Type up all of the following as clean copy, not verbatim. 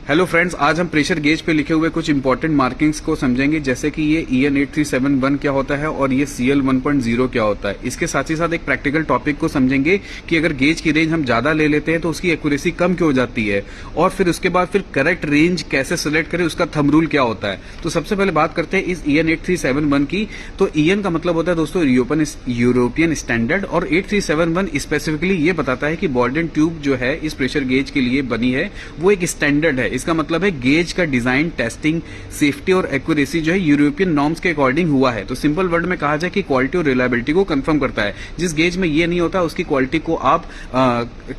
Hello friends, आज हम pressure gauge पे लिखे हुए कुछ इंपॉर्टेंट मार्किंग्स को समझेंगे, जैसे कि ये EN 8371 क्या होता है और ये CL 1.0 क्या होता है। इसके साथ ही साथ एक प्रैक्टिकल टॉपिक को समझेंगे कि अगर गेज की रेंज हम ज्यादा ले लेते हैं तो उसकी एक्यूरेसी कम क्यों हो जाती है, और फिर उसके बाद फिर करेक्ट रेंज कैसे सिलेक्ट करें, उसका थंब रूल क्या होता है। तो सबसे पहले बात करते हैं इस EN 8371 की। तो EN का मतलब होता है दोस्तों यूरोपियन स्टैंडर्ड, और 8371 स्पेसिफिकली ये बताता है कि बॉल्डन ट्यूब जो है इस प्रेशर गेज के लिए बनी है वो एक स्टैंडर्ड है। इसका मतलब है गेज का डिजाइन, टेस्टिंग, सेफ्टी और एक्यूरेसी जो है यूरोपियन नॉर्म्स के अकॉर्डिंग हुआ है। तो सिंपल वर्ड में कहा जाए कि क्वालिटी और रिलायबिलिटी को कंफर्म करता है। जिस गेज में ये नहीं होता उसकी क्वालिटी को आप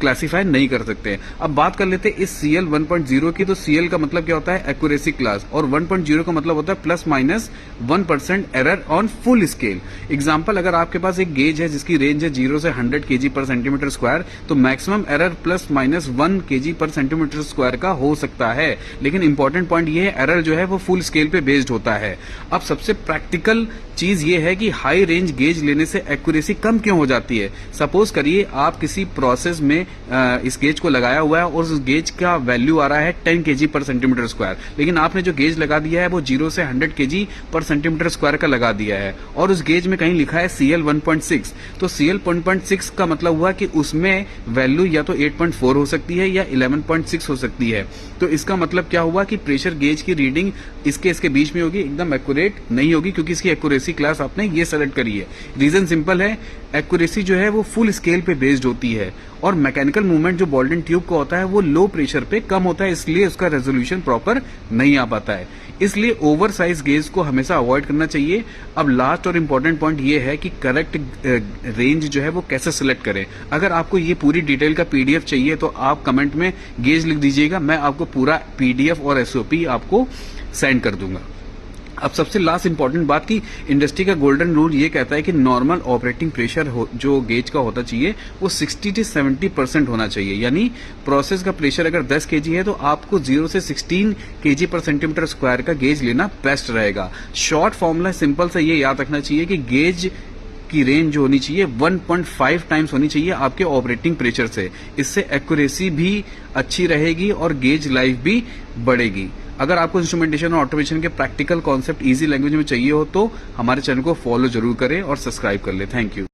क्लासीफाई नहीं कर सकते। अब बात कर लेते हैं इस CL 1.0 की। तो CL का मतलब क्या होता है, एक्यूरेसी क्लास, और 1.0 का मतलब होता है +- 1% error on full scale. Example, अगर आपके पास एक गेज है जिसकी रेंज है 0 से 100 kg पर सेंटीमीटर स्क्वायर, तो मैक्सिमम एरर +- 1 kg पर सेंटीमीटर स्क्वायर का हो सकता है। लेकिन इंपॉर्टेंट पॉइंट ये है, एरर जो है वो फुल स्केल पे बेस्ड होता है। अब सबसे प्रैक्टिकल चीज ये है कि हाई रेंज गेज लेने से एक्यूरेसी कम क्यों हो जाती है। सपोज करिए आप किसी प्रोसेस में इस गेज को लगाया हुआ है और उस गेज का वैल्यू आ रहा है 10 kg पर सेंटीमीटर स्क्वायर, लेकिन आपने जो गेज लगा दिया है वो 0 से 100 kg पर सेंटीमीटर स्क्वायर का लगा दिया है, और उस गेज में कहीं लिखा है CL 1.6। तो CL 1.6 का मतलब हुआ कि उसमें वैल्यू या तो 8.4 हो सकती है या 11.6 हो सकती है। तो इसका मतलब क्या हुआ कि प्रेशर गेज की रीडिंग इसके बीच में होगी, एकदम एक्यूरेट नहीं होगी, क्योंकि इसकी एक्यूरेसी क्लास आपने ये सेलेक्ट करी है। रीजन सिंपल है, एक्यूरेसी जो है वो फुल स्केल पे बेस्ड होती है, और मैकेनिकल मूवमेंट जो बॉल्डन ट्यूब का होता है वो लो प्रेशर पे कम होता है, इसलिए उसका रेजोल्यूशन प्रॉपर नहीं आ पाता है। इसलिए ओवर साइज गेज को हमेशा अवॉइड करना चाहिए। अब लास्ट और इंपॉर्टेंट पॉइंट ये है कि करेक्ट रेंज जो है वो कैसे सिलेक्ट करें। अगर आपको ये पूरी डिटेल का PDF चाहिए तो आप कमेंट में गेज लिख दीजिएगा, मैं आपको पूरा PDF और SOP आपको सेंड कर दूंगा। अब सबसे लास्ट इंपॉर्टेंट बात की, इंडस्ट्री का गोल्डन रूल ये कहता है कि नॉर्मल ऑपरेटिंग प्रेशर जो गेज का होता चाहिए वो 60 से 70% होना चाहिए। यानी प्रोसेस का प्रेशर अगर 10 kg है तो आपको 0 से 16 kg पर सेंटीमीटर स्क्वायर का गेज लेना बेस्ट रहेगा। शॉर्ट फॉर्मूला सिंपल से ये याद रखना चाहिए कि गेज की रेंज जो होनी चाहिए 1.5 टाइम्स होनी चाहिए आपके ऑपरेटिंग प्रेशर से। इससे एक्यूरेसी भी अच्छी रहेगी और गेज लाइफ भी बढ़ेगी। अगर आपको इंस्ट्रूमेंटेशन और ऑटोमेशन के प्रैक्टिकल कॉन्सेप्ट इजी लैंग्वेज में चाहिए हो तो हमारे चैनल को फॉलो जरूर करें और सब्सक्राइब कर ले। Thank you.